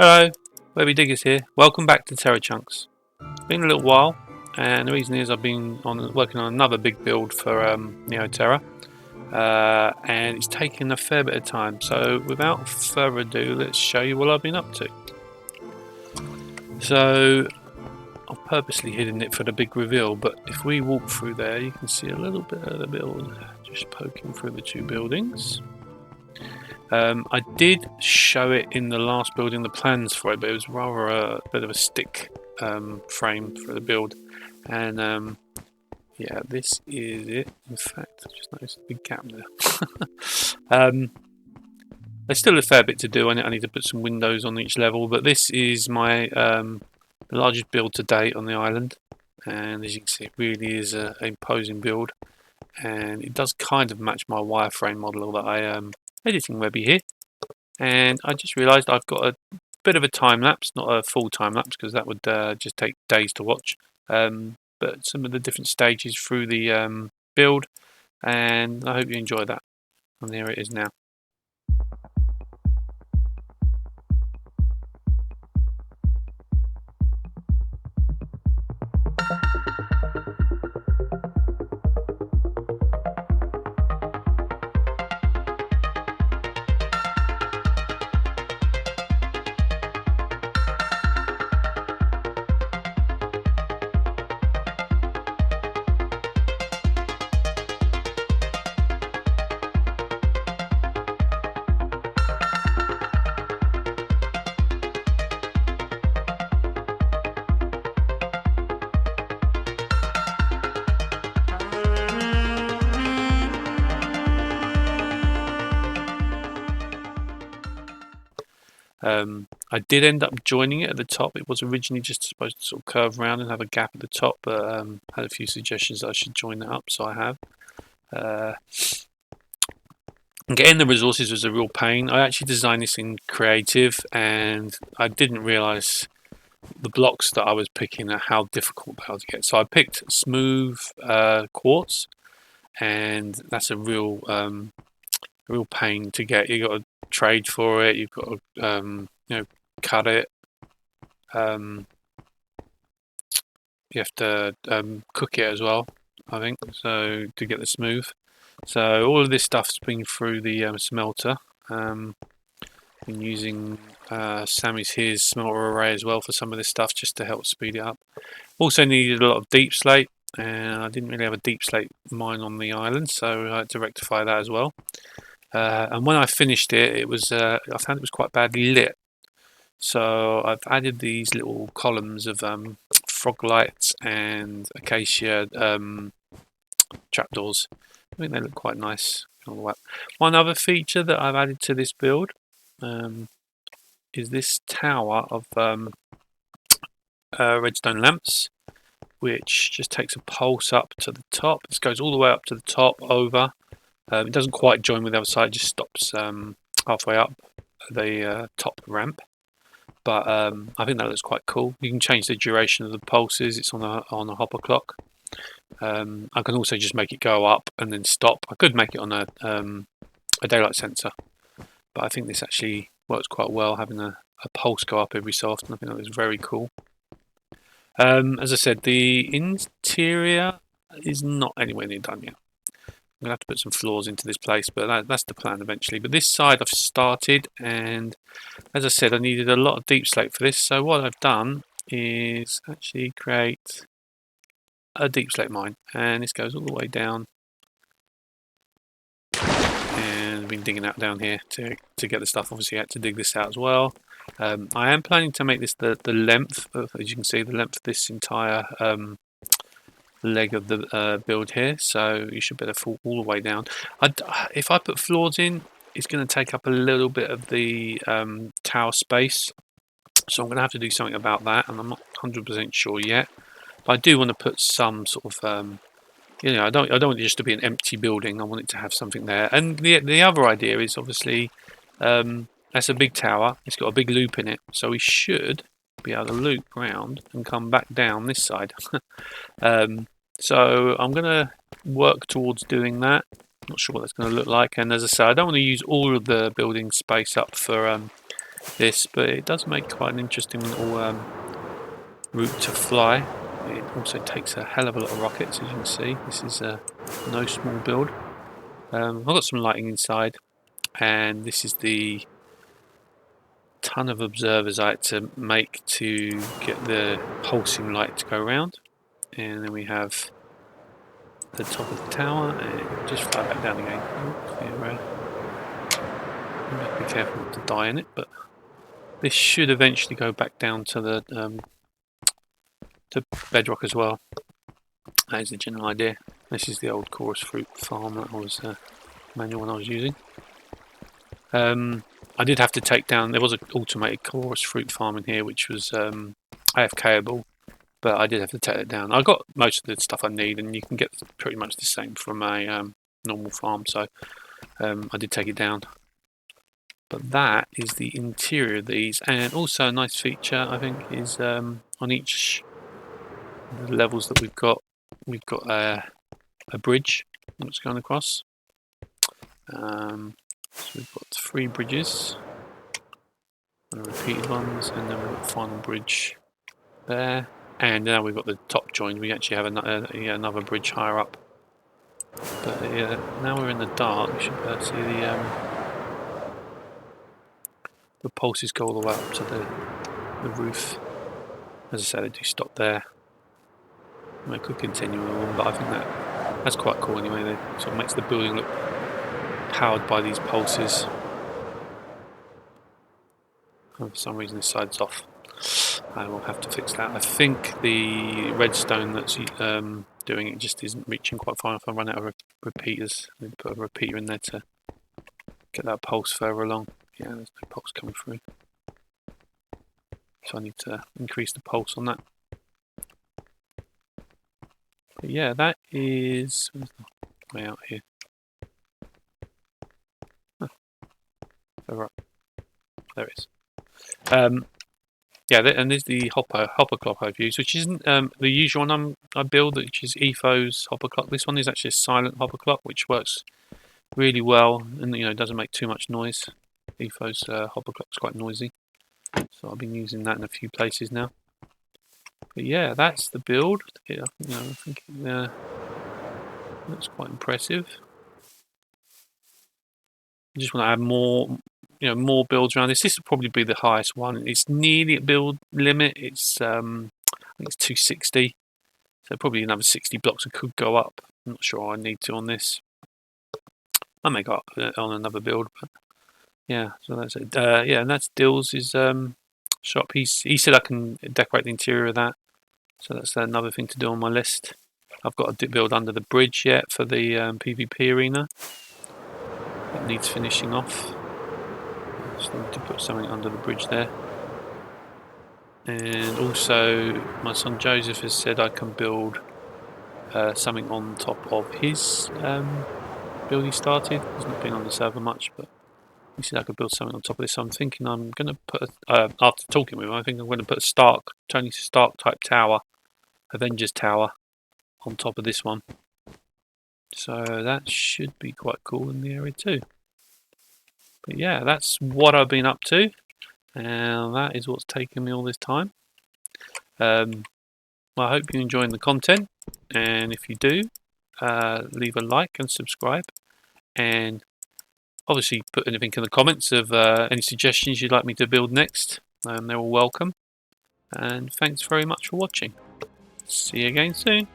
Hello, Webby Diggers here. Welcome back to TerraChunks. It's been a little while, and the reason is I've been working on another big build for Terra, and it's taken a fair bit of time. So without further ado, let's show you what I've been up to. So I've purposely hidden it for the big reveal, but if we walk through there, you can see a little bit of the build just poking through the two buildings. I did show it in the last building, the plans for it, but it was rather a bit of a stick frame for the build. And yeah, this is it. In fact, I just noticed a big gap there. There's still a fair bit to do. I need to put some windows on each level, but this is my the largest build to date on the island. And as you can see, it really is an imposing build. And it does kind of match my wireframe model that I editing Webby here, and I just realised I've got a bit of a time lapse, not a full time lapse because that would just take days to watch, but some of the different stages through the build, and I hope you enjoy that. And here it is now. I did end up joining it at the top. It was originally just supposed to sort of curve around and have a gap at the top, but had a few suggestions that I should join that up, so I have. Getting the resources was a real pain. I actually designed this in creative, and I didn't realise the blocks that I was picking are how difficult they are to get. So I picked smooth quartz, and that's a real pain to get. You got to trade for it. You've got to cut it. You have to cook it as well, I think, so to get the smooth. So all of this stuff's been through the smelter. Been using Sammy's his smelter array as well for some of this stuff just to help speed it up. Also needed a lot of deep slate, and I didn't really have a deep slate mine on the island, so I had to rectify that as well. And when I finished it, it was I found it was quite badly lit. So I've added these little columns of frog lights and acacia trapdoors. I think they look quite nice. One other feature that I've added to this build is this tower of redstone lamps, which just takes a pulse up to the top. This goes all the way up to the top over. It doesn't quite join with the other side, it just stops halfway up the top ramp. But I think that looks quite cool. You can change the duration of the pulses. It's on a hopper clock. I can also just make it go up and then stop. I could make it on a daylight sensor, but I think this actually works quite well, having a pulse go up every so often. I think that was very cool. As I said, the interior is not anywhere near done yet. I'm going to have to put some floors into this place, but that's the plan eventually. But this side I've started, and as I said, I needed a lot of deep slate for this. So what I've done is actually create a deep slate mine, and this goes all the way down. And I've been digging out down here to get the stuff. Obviously, I had to dig this out as well. I am planning to make this the length, as you can see, the length of this entire leg of the build here, so you should better fall all the way down. If I put floors in, it's going to take up a little bit of the tower space, so I'm going to have to do something about that, and I'm not 100% sure yet. But I do want to put some sort of I don't want it just to be an empty building. I want it to have something there. And the other idea is obviously that's a big tower. It's got a big loop in it, so we should be able to loop round and come back down this side. So I'm going to work towards doing that. Not sure what that's going to look like, and as I say, I don't want to use all of the building space up for this, but it does make quite an interesting little route to fly. It also takes a hell of a lot of rockets, as you can see. This is no small build. I've got some lighting inside, and this is the ton of observers I had to make to get the pulsing light to go around. And then we have the top of the tower, and just fly back down again. Be careful not to die in it, but this should eventually go back down to the to bedrock as well. That is the general idea. This is the old chorus fruit farm that I was manual one I was using. I did have to take down. There was an automated chorus fruit farm in here, which was AFKable, but I did have to take it down. I got most of the stuff I need, and you can get pretty much the same from a normal farm. So I did take it down. But that is the interior of these, and also a nice feature I think is on each of the levels that we've got a bridge that's going across. So we've got 3 bridges, repeated ones, and then we've got the final bridge there. And now we've got the top joined. We actually have another bridge higher up. But now we're in the dark. We should be able to see the pulses go all the way up to the roof. As I said, they do stop there. I could continue on, but I think that's quite cool anyway. It sort of makes the building look powered by these pulses. And for some reason this side's off. I will have to fix that. I think the redstone that's doing it just isn't reaching quite far enough. I run out of repeaters. I need to put a repeater in there to get that pulse further along. Yeah, there's no pulse coming through. So I need to increase the pulse on that. But yeah, that is way out here. Over up. There it is. Yeah, and there's the hopper clock I've used, which isn't the usual one I build, which is Etho's hopper clock. This one is actually a silent hopper clock, which works really well, and doesn't make too much noise. Etho's hopper clock's quite noisy, so I've been using that in a few places now. But yeah, that's the build. Yeah, I think it looks quite impressive. I just want to add more builds around this. This will probably be the highest one. It's nearly at build limit. It's I think it's 260, so probably another 60 blocks I could go up. I'm not sure I need to on this. I may go up on another build, but yeah. So that's it. Yeah, and that's Dill's shop. He said I can decorate the interior of that, so that's another thing to do on my list. I've got to build under the bridge yet for the PvP arena. That needs finishing off. Just need to put something under the bridge there. And also my son Joseph has said I can build something on top of his build he started. He's not been on the server much, but he said I could build something on top of this. So I'm thinking I'm going to put, after talking with him, I think I'm going to put a Tony Stark type tower, Avengers tower, on top of this one. So that should be quite cool in the area too. But yeah, that's what I've been up to, and that is what's taken me all this time. Well, I hope you're enjoying the content, and if you do, leave a like and subscribe, and obviously put anything in the comments of any suggestions you'd like me to build next. They're all welcome, and thanks very much for watching. See you again soon.